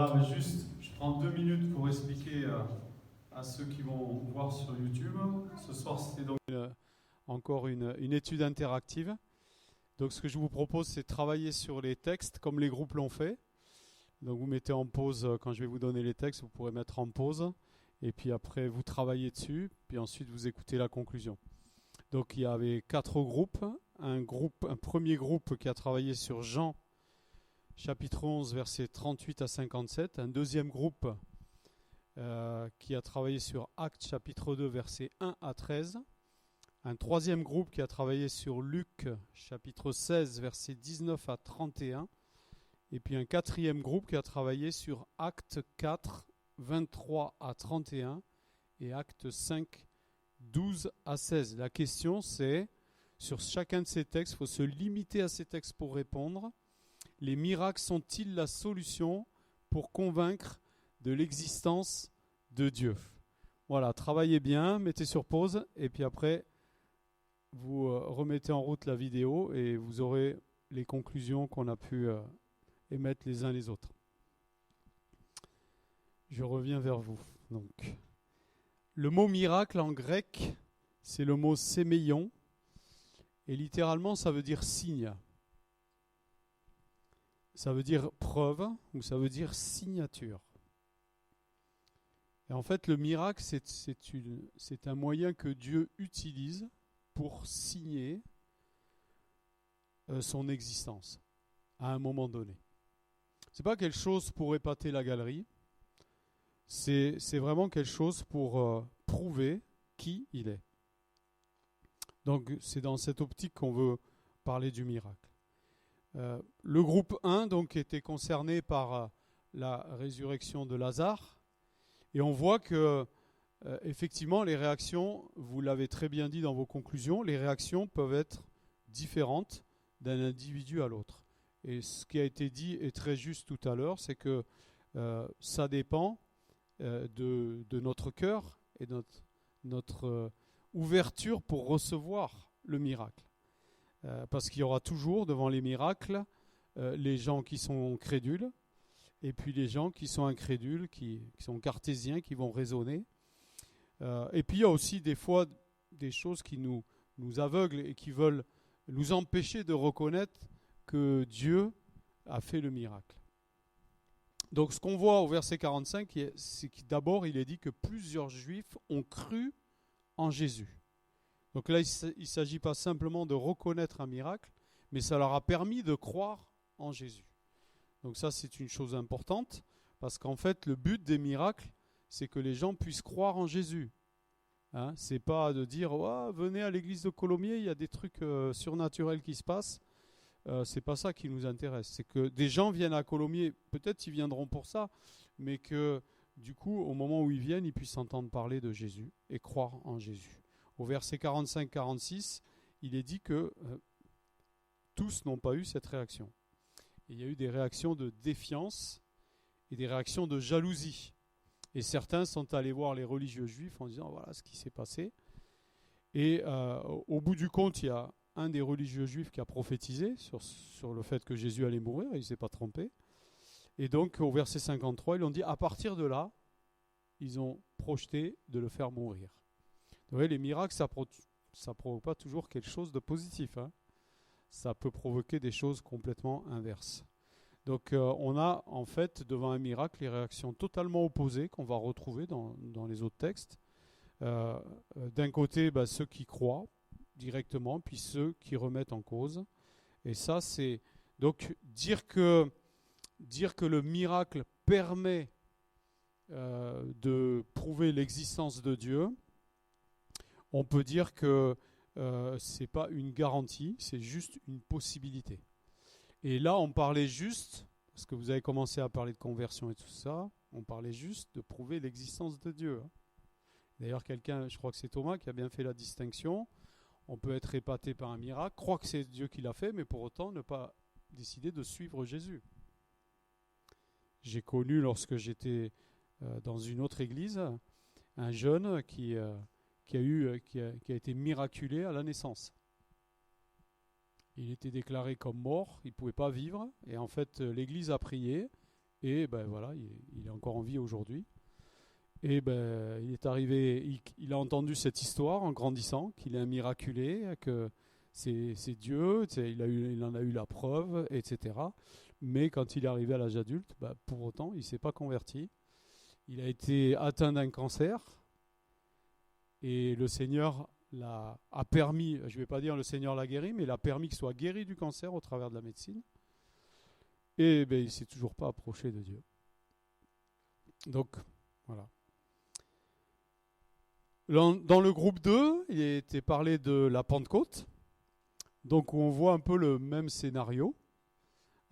Voilà, mais juste, je prends 2 minutes pour expliquer à ceux qui vont voir sur YouTube. Ce soir, c'était donc encore une étude interactive. Donc ce que je vous propose, c'est de travailler sur les textes comme les groupes l'ont fait. Donc vous mettez en pause, quand je vais vous donner les textes, vous pourrez mettre en pause. Et puis après, vous travaillez dessus. Puis ensuite, vous écoutez la conclusion. Donc il y avait 4 groupes. Un premier groupe qui a travaillé sur Jean, chapitre 11, versets 38 à 57. Un deuxième groupe qui a travaillé sur Actes, chapitre 2, versets 1 à 13. Un troisième groupe qui a travaillé sur Luc, chapitre 16, versets 19 à 31. Et puis un quatrième groupe qui a travaillé sur Actes 4, 23 à 31 et Actes 5, 12 à 16. La question c'est, sur chacun de ces textes, il faut se limiter à ces textes pour répondre. Les miracles sont-ils la solution pour convaincre de l'existence de Dieu? Voilà, travaillez bien, mettez sur pause et puis après, vous remettez en route la vidéo et vous aurez les conclusions qu'on a pu émettre les uns les autres. Je reviens vers vous. Donc, le mot miracle en grec, c'est le mot séméion et littéralement ça veut dire signe. Ça veut dire preuve ou ça veut dire signature. Et en fait, le miracle, c'est un moyen que Dieu utilise pour signer son existence à un moment donné. Ce n'est pas quelque chose pour épater la galerie, c'est vraiment quelque chose pour prouver qui il est. Donc c'est dans cette optique qu'on veut parler du miracle. Le groupe 1 donc, était concerné par la résurrection de Lazare, et on voit que effectivement les réactions, vous l'avez très bien dit dans vos conclusions, les réactions peuvent être différentes d'un individu à l'autre. Et ce qui a été dit est très juste tout à l'heure, c'est que ça dépend de notre cœur et de notre ouverture pour recevoir le miracle. Parce qu'il y aura toujours devant les miracles les gens qui sont crédules et puis les gens qui sont incrédules, qui sont cartésiens, qui vont raisonner. Et puis il y a aussi des fois des choses qui nous aveuglent et qui veulent nous empêcher de reconnaître que Dieu a fait le miracle. Donc ce qu'on voit au verset 45, c'est que d'abord il est dit que plusieurs Juifs ont cru en Jésus. Donc là, il ne s'agit pas simplement de reconnaître un miracle, mais ça leur a permis de croire en Jésus. Donc ça, c'est une chose importante, parce qu'en fait, le but des miracles, c'est que les gens puissent croire en Jésus. Hein, c'est pas de dire oh, venez à l'église de Colomiers, il y a des trucs surnaturels qui se passent. C'est pas ça qui nous intéresse. C'est que des gens viennent à Colomiers, peut-être ils viendront pour ça, mais que du coup, au moment où ils viennent, ils puissent entendre parler de Jésus et croire en Jésus. Au verset 45-46, il est dit que tous n'ont pas eu cette réaction. Et il y a eu des réactions de défiance et des réactions de jalousie. Et certains sont allés voir les religieux juifs en disant voilà ce qui s'est passé. Et au bout du compte, il y a un des religieux juifs qui a prophétisé sur le fait que Jésus allait mourir, il ne s'est pas trompé. Et donc au verset 53, ils ont dit à partir de là, ils ont projeté de le faire mourir. Vous voyez, les miracles, ça ne provoque pas toujours quelque chose de positif. Hein. Ça peut provoquer des choses complètement inverses. Donc on a en fait devant un miracle les réactions totalement opposées qu'on va retrouver dans les autres textes. D'un côté, ceux qui croient directement, puis ceux qui remettent en cause. Et ça, c'est donc dire que le miracle permet de prouver l'existence de Dieu. On peut dire que ce n'est pas une garantie, c'est juste une possibilité. Et là, on parlait juste, parce que vous avez commencé à parler de conversion et tout ça, on parlait juste de prouver l'existence de Dieu. D'ailleurs, quelqu'un, je crois que c'est Thomas, qui a bien fait la distinction. On peut être épaté par un miracle, croire que c'est Dieu qui l'a fait, mais pour autant ne pas décider de suivre Jésus. J'ai connu, lorsque j'étais dans une autre église, un jeune qui a été miraculé à la naissance. Il était déclaré comme mort, il ne pouvait pas vivre, et en fait l'église a prié, Et ben voilà, il est encore en vie aujourd'hui. Et ben, il est arrivé, il a entendu cette histoire en grandissant, qu'il est un miraculé, que c'est Dieu, il en a eu la preuve, etc. Mais quand il est arrivé à l'âge adulte, ben, pour autant, il ne s'est pas converti. Il a été atteint d'un cancer et le Seigneur a permis, je ne vais pas dire le Seigneur l'a guéri, mais il a permis qu'il soit guéri du cancer au travers de la médecine. Et ben, il ne s'est toujours pas approché de Dieu. Donc, voilà. Dans le groupe 2, il était parlé de la Pentecôte, donc où on voit un peu le même scénario,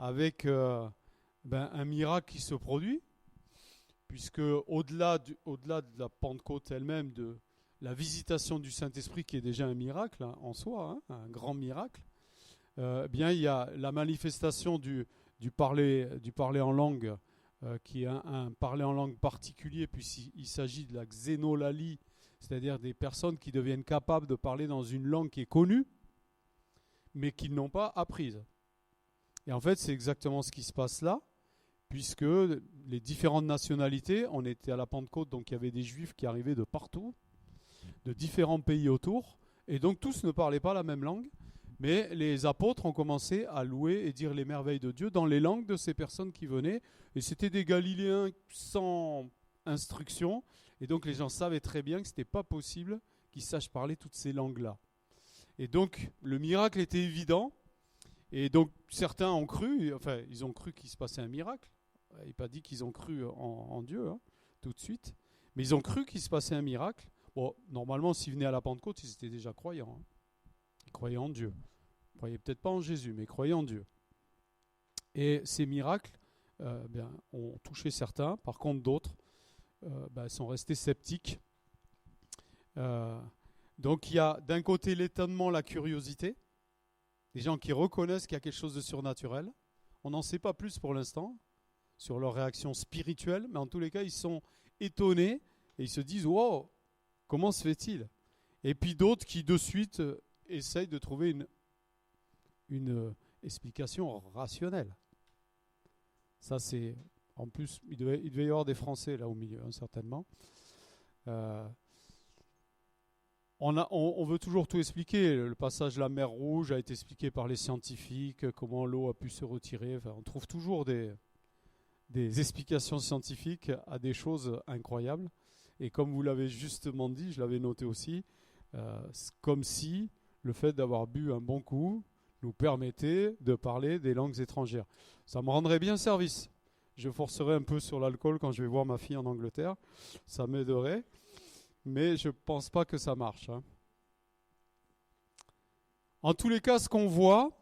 avec un miracle qui se produit, puisque au-delà de la Pentecôte elle-même, de la visitation du Saint-Esprit qui est déjà un miracle en soi, un grand miracle, bien il y a la manifestation du parler en langue, qui est un parler en langue particulier, puisqu'il s'agit de la xénolalie, c'est-à-dire des personnes qui deviennent capables de parler dans une langue qui est connue, mais qu'ils n'ont pas apprise. Et en fait, c'est exactement ce qui se passe là, puisque les différentes nationalités, on était à la Pentecôte, donc il y avait des Juifs qui arrivaient de partout, de différents pays autour, et donc tous ne parlaient pas la même langue, mais les apôtres ont commencé à louer et dire les merveilles de Dieu dans les langues de ces personnes qui venaient, et c'était des Galiléens sans instruction, et donc les gens savaient très bien que ce n'était pas possible qu'ils sachent parler toutes ces langues-là. Et donc le miracle était évident, et donc certains ont cru, enfin ils ont cru qu'il se passait un miracle. Il n'est pas dit qu'ils ont cru en Dieu tout de suite, mais ils ont cru qu'il se passait un miracle. Bon, normalement s'ils venaient à la Pentecôte, ils étaient déjà croyants. Ils croyaient en Dieu. Ils ne croyaient peut-être pas en Jésus, mais ils croyaient en Dieu. Et ces miracles ont touché certains, par contre d'autres sont restés sceptiques. Donc il y a d'un côté l'étonnement, la curiosité, des gens qui reconnaissent qu'il y a quelque chose de surnaturel. On n'en sait pas plus pour l'instant sur leur réaction spirituelle, mais en tous les cas ils sont étonnés et ils se disent « Wow, comment se fait-il ?» Et puis d'autres qui de suite essayent de trouver une explication rationnelle. Ça c'est... En plus, il devait y avoir des Français là au milieu, certainement. On veut toujours tout expliquer. Le passage de la mer Rouge a été expliqué par les scientifiques, comment l'eau a pu se retirer. Enfin, on trouve toujours des explications scientifiques à des choses incroyables. Et comme vous l'avez justement dit, je l'avais noté aussi, comme si le fait d'avoir bu un bon coup nous permettait de parler des langues étrangères. Ça me rendrait bien service. Je forcerai un peu sur l'alcool quand je vais voir ma fille en Angleterre. Ça m'aiderait. Mais je ne pense pas que ça marche. En tous les cas, ce qu'on voit,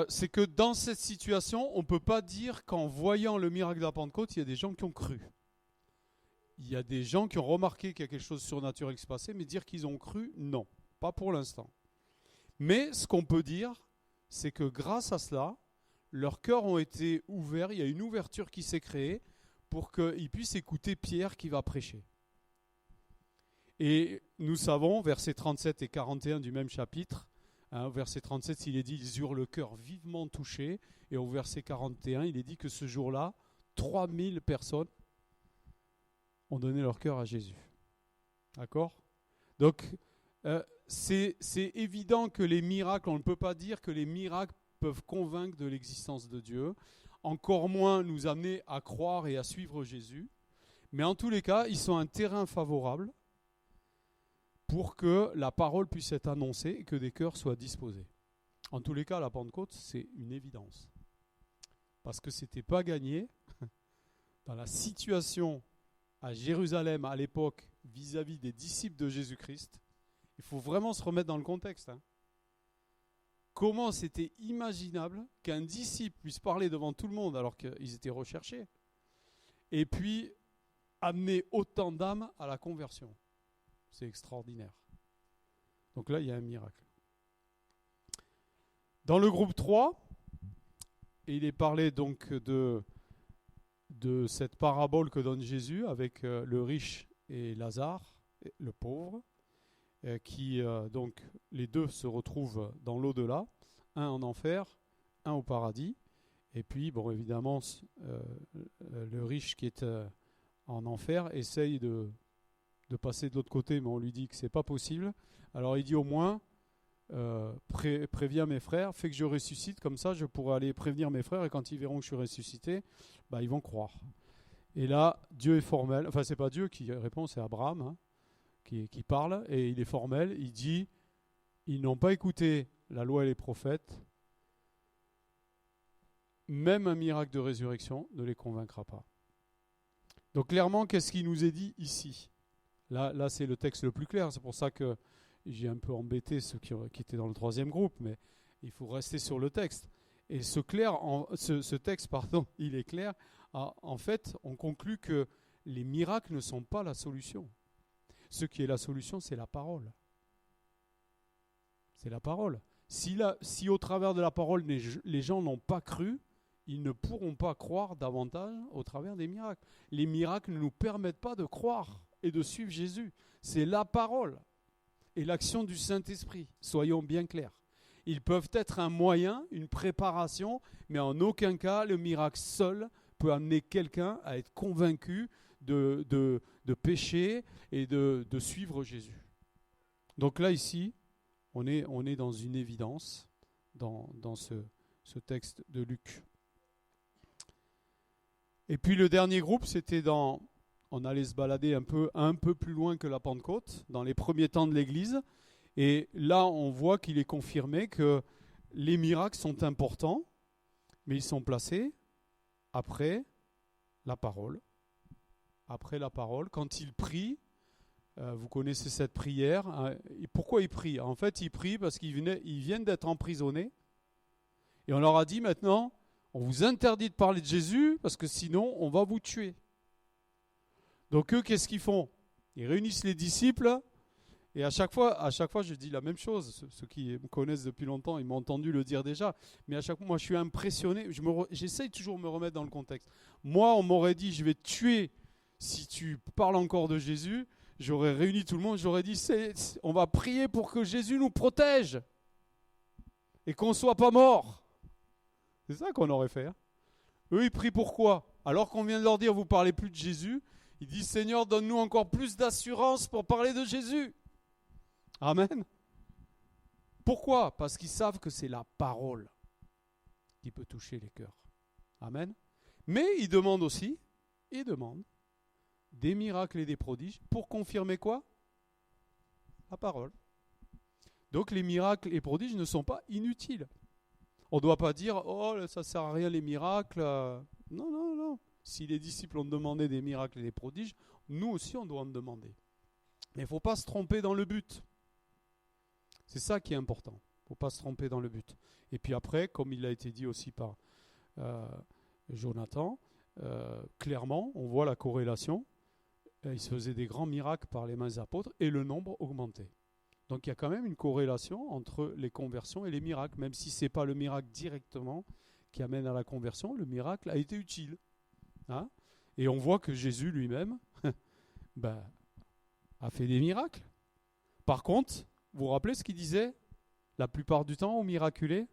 c'est que dans cette situation, on ne peut pas dire qu'en voyant le miracle de la Pentecôte, il y a des gens qui ont cru. Il y a des gens qui ont remarqué qu'il y a quelque chose de surnaturel qui se passait, mais dire qu'ils ont cru, non, pas pour l'instant. Mais ce qu'on peut dire, c'est que grâce à cela, leurs cœurs ont été ouverts, il y a une ouverture qui s'est créée pour qu'ils puissent écouter Pierre qui va prêcher. Et nous savons, versets 37 et 41 du même chapitre, verset 37, il est dit, ils eurent le cœur vivement touché, et au verset 41, il est dit que ce jour-là, 3000 personnes ont donné leur cœur à Jésus. D'accord ? Donc, c'est évident que les miracles, on ne peut pas dire que les miracles peuvent convaincre de l'existence de Dieu, encore moins nous amener à croire et à suivre Jésus, mais en tous les cas, ils sont un terrain favorable pour que la parole puisse être annoncée et que des cœurs soient disposés. En tous les cas, la Pentecôte, c'est une évidence. Parce que ce n'était pas gagné. Dans la situation à Jérusalem à l'époque, vis-à-vis des disciples de Jésus-Christ, il faut vraiment se remettre dans le contexte. Comment c'était imaginable qu'un disciple puisse parler devant tout le monde alors qu'ils étaient recherchés, et puis amener autant d'âmes à la conversion. C'est extraordinaire. Donc là, il y a un miracle. Dans le groupe 3, il est parlé donc de cette parabole que donne Jésus avec le riche et Lazare, le pauvre, qui donc les deux se retrouvent dans l'au-delà, un en enfer, un au paradis. Et puis, bon, évidemment, le riche qui est en enfer essaye de passer de l'autre côté, mais on lui dit que c'est pas possible. Alors il dit au moins, préviens mes frères, fais que je ressuscite, comme ça je pourrai aller prévenir mes frères, et quand ils verront que je suis ressuscité, ils vont croire. Et là, Dieu est formel, enfin c'est pas Dieu qui répond, c'est Abraham hein, qui parle, et il est formel, il dit, ils n'ont pas écouté la loi et les prophètes, même un miracle de résurrection ne les convaincra pas. Donc clairement, qu'est-ce qui nous est dit ici ? Là, c'est le texte le plus clair. C'est pour ça que j'ai un peu embêté ceux qui étaient dans le troisième groupe, mais il faut rester sur le texte. Et ce texte, il est clair. En fait, on conclut que les miracles ne sont pas la solution. Ce qui est la solution, c'est la parole. C'est la parole. Si au travers de la parole, les gens n'ont pas cru, ils ne pourront pas croire davantage au travers des miracles. Les miracles ne nous permettent pas de croire et de suivre Jésus. C'est la parole et l'action du Saint-Esprit. Soyons bien clairs. Ils peuvent être un moyen, une préparation, mais en aucun cas le miracle seul peut amener quelqu'un à être convaincu de péché et de suivre Jésus. Donc là, ici, on est dans une évidence dans ce texte de Luc. Et puis le dernier groupe, c'était on allait se balader un peu plus loin que la Pentecôte, dans les premiers temps de l'Église. Et là, on voit qu'il est confirmé que les miracles sont importants, mais ils sont placés après la parole. Après la parole, quand il prie, vous connaissez cette prière. Pourquoi il prie ? En fait, il prie parce qu'ils viennent d'être emprisonnés. Et on leur a dit maintenant, on vous interdit de parler de Jésus parce que sinon, on va vous tuer. Donc eux, qu'est-ce qu'ils font ? Ils réunissent les disciples et à chaque fois, je dis la même chose. Ceux qui me connaissent depuis longtemps, ils m'ont entendu le dire déjà. Mais à chaque fois, moi, je suis impressionné. J'essaye toujours de me remettre dans le contexte. Moi, on m'aurait dit, je vais te tuer si tu parles encore de Jésus. J'aurais réuni tout le monde, j'aurais dit, on va prier pour que Jésus nous protège et qu'on ne soit pas mort. C'est ça qu'on aurait fait. Hein. Eux, ils prient pourquoi ? Alors qu'on vient de leur dire, vous ne parlez plus de Jésus. Ils disent, Seigneur, donne-nous encore plus d'assurance pour parler de Jésus. Amen. Pourquoi ? Parce qu'ils savent que c'est la parole qui peut toucher les cœurs. Amen. Mais ils demandent aussi, des miracles et des prodiges pour confirmer quoi ? La parole. Donc les miracles et prodiges ne sont pas inutiles. On ne doit pas dire, oh, ça ne sert à rien les miracles. Non. Si les disciples ont demandé des miracles et des prodiges, nous aussi on doit en demander. Mais il ne faut pas se tromper dans le but. C'est ça qui est important. Il ne faut pas se tromper dans le but. Et puis après, comme il a été dit aussi par Jonathan, clairement, on voit la corrélation. Il se faisait des grands miracles par les mains des apôtres et le nombre augmentait. Donc il y a quand même une corrélation entre les conversions et les miracles, même si ce n'est pas le miracle directement qui amène à la conversion, le miracle a été utile. Hein ? Et on voit que Jésus lui-même a fait des miracles. Par contre, vous vous rappelez ce qu'il disait la plupart du temps aux miraculés ?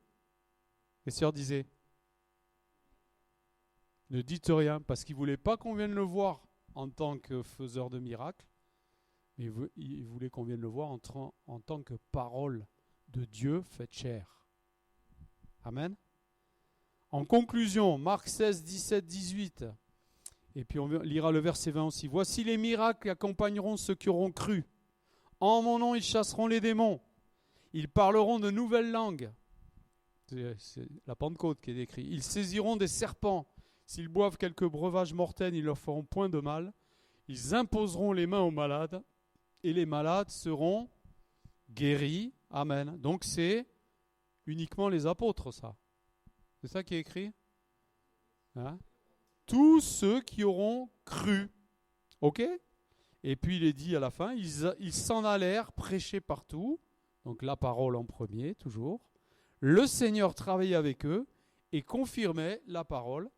Les sœurs disaient, ne dites rien, parce qu'ils ne voulaient pas qu'on vienne le voir en tant que faiseur de miracles, mais il voulait qu'on vienne le voir en tant que parole de Dieu faite chair. Amen. En conclusion, Marc 16, 17, 18, et puis on lira le verset 20 aussi. Voici les miracles qui accompagneront ceux qui auront cru. En mon nom, ils chasseront les démons. Ils parleront de nouvelles langues. C'est la Pentecôte qui est décrite. Ils saisiront des serpents. S'ils boivent quelques breuvages mortels, ils ne leur feront point de mal. Ils imposeront les mains aux malades et les malades seront guéris. Amen. Donc c'est uniquement les apôtres, ça. C'est ça qui est écrit ? Hein ? Tous ceux qui auront cru. Ok ? Et puis il est dit à la fin, ils s'en allèrent prêcher partout. Donc la parole en premier, toujours. Le Seigneur travaillait avec eux et confirmait la parole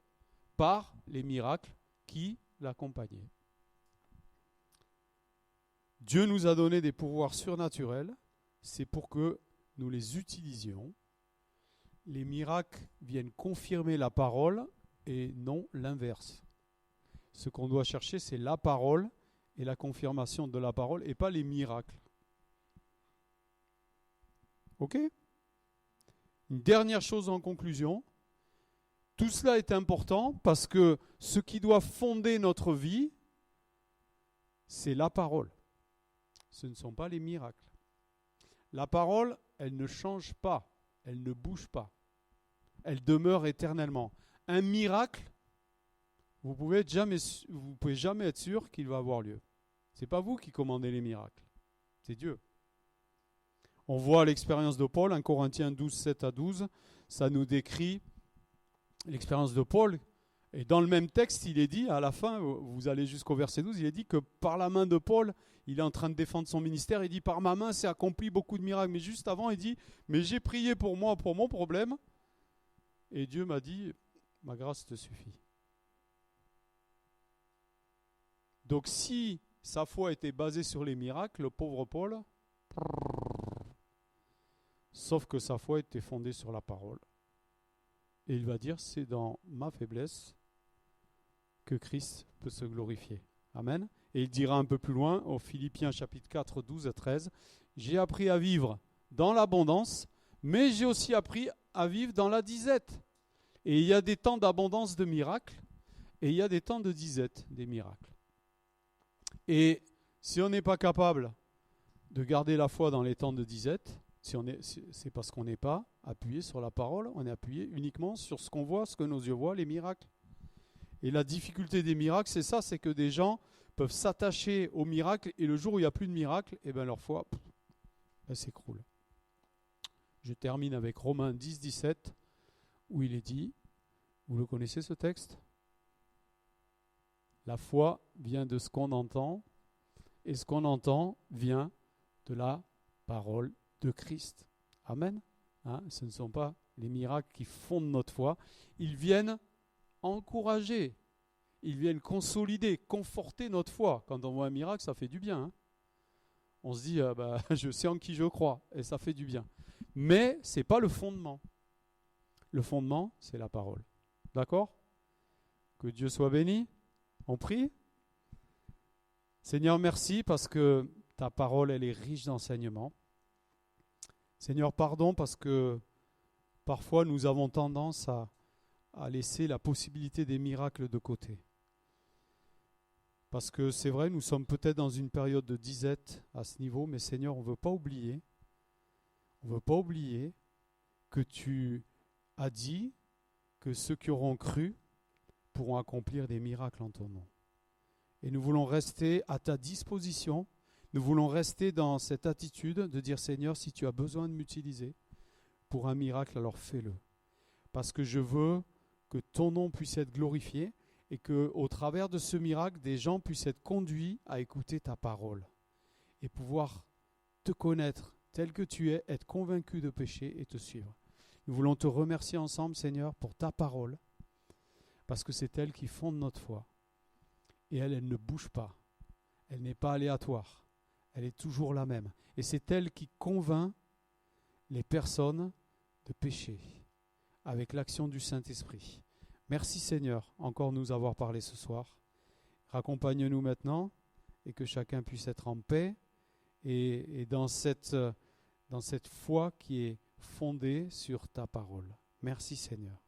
par les miracles qui l'accompagnaient. Dieu nous a donné des pouvoirs surnaturels, c'est pour que nous les utilisions. les miracles viennent confirmer la parole et non l'inverse. Ce qu'on doit chercher, c'est la parole et la confirmation de la parole et pas les miracles. Ok ? Une dernière chose en conclusion. Tout cela est important parce que ce qui doit fonder notre vie, c'est la parole. Ce ne sont pas les miracles. La parole, elle ne change pas, elle ne bouge pas. Elle demeure éternellement. Un miracle, vous pouvez jamais être sûr qu'il va avoir lieu. Ce n'est pas vous qui commandez les miracles, c'est Dieu. On voit l'expérience de Paul, 1 Corinthiens 12, 7 à 12, ça nous décrit l'expérience de Paul. Et dans le même texte, il est dit, à la fin, vous allez jusqu'au verset 12, il est dit que par la main de Paul, il est en train de défendre son ministère, il dit, par ma main, s'est accompli beaucoup de miracles. Mais juste avant, il dit, mais j'ai prié pour moi, pour mon problème, et Dieu m'a dit, ma grâce te suffit. Donc si sa foi était basée sur les miracles, le pauvre Paul, sauf que sa foi était fondée sur la parole. Et il va dire, c'est dans ma faiblesse que Christ peut se glorifier. Amen. Et il dira un peu plus loin, au Philippiens chapitre 4, 12 et 13, j'ai appris à vivre dans l'abondance, mais j'ai aussi appris à vivre dans la disette. Et il y a des temps d'abondance de miracles, et il y a des temps de disette des miracles. Et si on n'est pas capable de garder la foi dans les temps de disette, c'est parce qu'on n'est pas appuyé sur la parole, on est appuyé uniquement sur ce qu'on voit, ce que nos yeux voient, les miracles. Et la difficulté des miracles, c'est ça, c'est que des gens peuvent s'attacher aux miracles et le jour où il n'y a plus de miracles, eh ben leur foi elle s'écroule. Je termine avec Romains 10, 17, où il est dit, vous le connaissez ce texte ? La foi vient de ce qu'on entend, et ce qu'on entend vient de la parole de Christ. Amen. Ce ne sont pas les miracles qui fondent notre foi. Ils viennent encourager, ils viennent consolider, conforter notre foi. Quand on voit un miracle, ça fait du bien. On se dit, je sais en qui je crois, et ça fait du bien. Mais ce n'est pas le fondement. Le fondement, c'est la parole. D'accord ? Que Dieu soit béni. On prie ? Seigneur, merci parce que ta parole, elle est riche d'enseignements. Seigneur, pardon parce que parfois nous avons tendance à laisser la possibilité des miracles de côté. Parce que c'est vrai, nous sommes peut-être dans une période de disette à ce niveau, mais Seigneur, on ne veut pas oublier que tu as dit que ceux qui auront cru pourront accomplir des miracles en ton nom. Et nous voulons rester à ta disposition. Nous voulons rester dans cette attitude de dire, Seigneur, si tu as besoin de m'utiliser pour un miracle, alors fais-le. Parce que je veux que ton nom puisse être glorifié et qu'au travers de ce miracle, des gens puissent être conduits à écouter ta parole et pouvoir te connaître tel que tu es, être convaincu de péché et te suivre. Nous voulons te remercier ensemble, Seigneur, pour ta parole, parce que c'est elle qui fonde notre foi. Et elle ne bouge pas. Elle n'est pas aléatoire. Elle est toujours la même. Et c'est elle qui convainc les personnes de pécher avec l'action du Saint-Esprit. Merci Seigneur, encore nous avoir parlé ce soir. Raccompagne-nous maintenant et que chacun puisse être en paix et dans cette foi qui est fondée sur ta parole. Merci Seigneur.